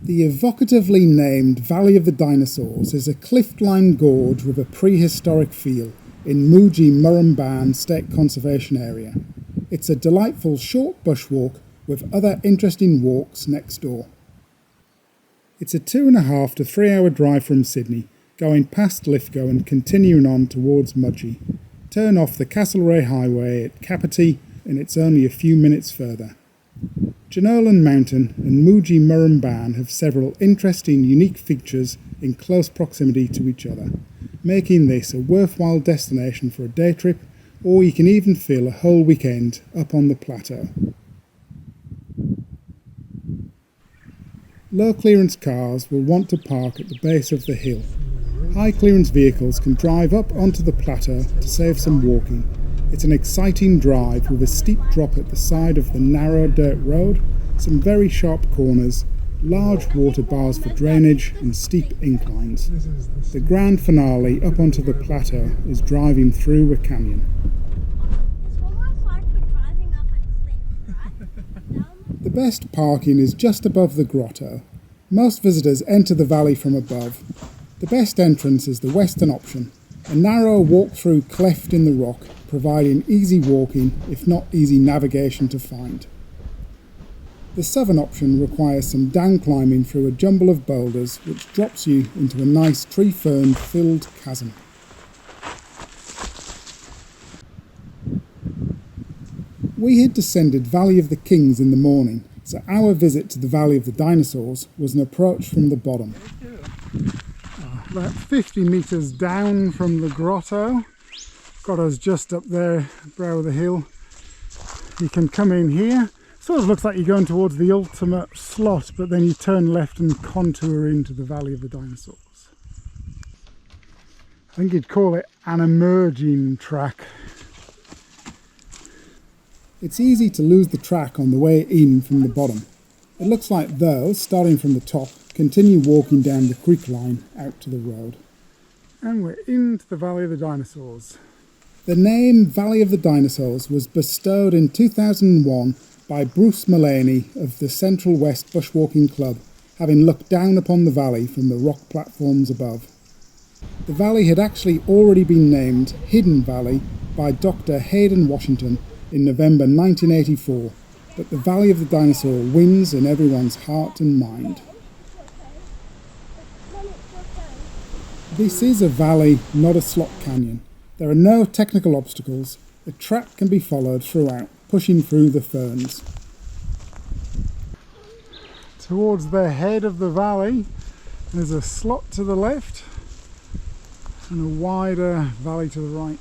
The evocatively named Valley of the Dinosaurs is a cliff-lined gorge with a prehistoric feel in Mugii Murum-Ban State Conservation Area. It's a delightful short bushwalk with other interesting walks next door. It's a 2.5 to 3 hour drive from Sydney, going past Lithgow and continuing on towards Mugii. Turn off the Castlereagh Highway at Pattison and it's only a few minutes further. Genowlan Mountain and Mugii Murum-Ban have several interesting, unique features in close proximity to each other, making this a worthwhile destination for a day trip, or you can even fill a whole weekend up on the plateau. Low clearance cars will want to park at the base of the hill. High clearance vehicles can drive up onto the plateau to save some walking. It's an exciting drive with a steep drop at the side of the narrow dirt road, some very sharp corners, large water bars for drainage and steep inclines. The grand finale up onto the plateau is driving through a canyon. The best parking is just above the grotto. Most visitors enter the valley from above. The best entrance is the western option, a narrow walk-through cleft in the rock, providing easy walking, if not easy navigation to find. The southern option requires some down climbing through a jumble of boulders which drops you into a nice tree-fern filled chasm. We had descended Valley of the Kings in the morning, so our visit to the Valley of the Dinosaurs was an approach from the bottom. About 50 metres down from the grotto, got us just up there, brow of the hill. You can come in here, sort of looks like you're going towards the ultimate slot, but then you turn left and contour into the Valley of the Dinosaurs. I think you'd call it an emerging track. It's easy to lose the track on the way in from the bottom. It looks like those, starting from the top, continue walking down the creek line out to the road. And we're into the Valley of the Dinosaurs. The name Valley of the Dinosaurs was bestowed in 2001 by Bruce Mullaney of the Central West Bushwalking Club, having looked down upon the valley from the rock platforms above. The valley had actually already been named Hidden Valley by Dr. Hayden Washington in November 1984, but the Valley of the Dinosaur wins in everyone's heart and mind. This is a valley, not a slot canyon. There are no technical obstacles. The track can be followed throughout, pushing through the ferns. Towards the head of the valley, there's a slot to the left and a wider valley to the right.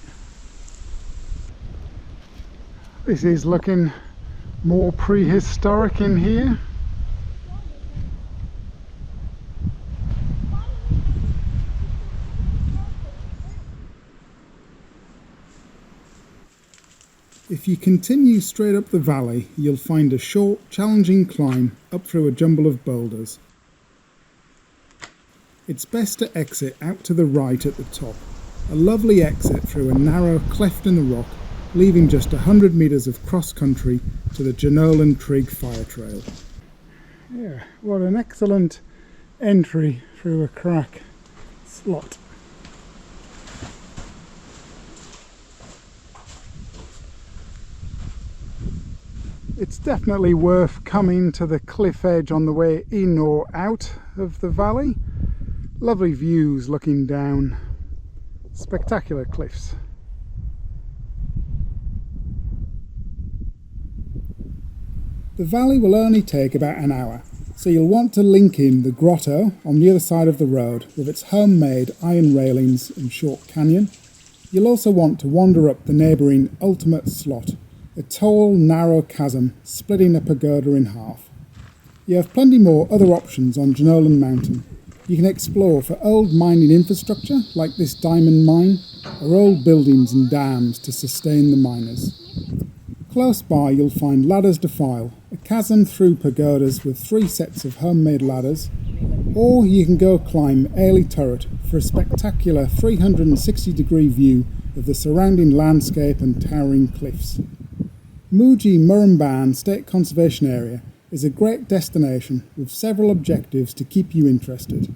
This is looking more prehistoric in here. If you continue straight up the valley, you'll find a short, challenging climb up through a jumble of boulders. It's best to exit out to the right at the top, a lovely exit through a narrow cleft in the rock, leaving just 100 metres of cross-country to the Genowlan Trig fire trail. Yeah, what an excellent entry through a crack slot. It's definitely worth coming to the cliff edge on the way in or out of the valley. Lovely views looking down, spectacular cliffs. The valley will only take about an hour, so you'll want to link in the grotto on the other side of the road with its homemade iron railings and short canyon. You'll also want to wander up the neighbouring ultimate slot, a tall, narrow chasm splitting a pagoda in half. You have plenty more other options on Genowlan Mountain. You can explore for old mining infrastructure like this diamond mine, or old buildings and dams to sustain the miners. Close by you'll find Ladders Defile, a chasm through pagodas with 3 sets of homemade ladders, or you can go climb Ailey Turret for a spectacular 360-degree view of the surrounding landscape and towering cliffs. Mugii Murum-Ban State Conservation Area is a great destination with several objectives to keep you interested.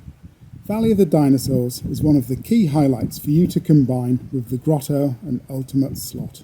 Valley of the Dinosaurs is one of the key highlights for you to combine with the grotto and ultimate slot.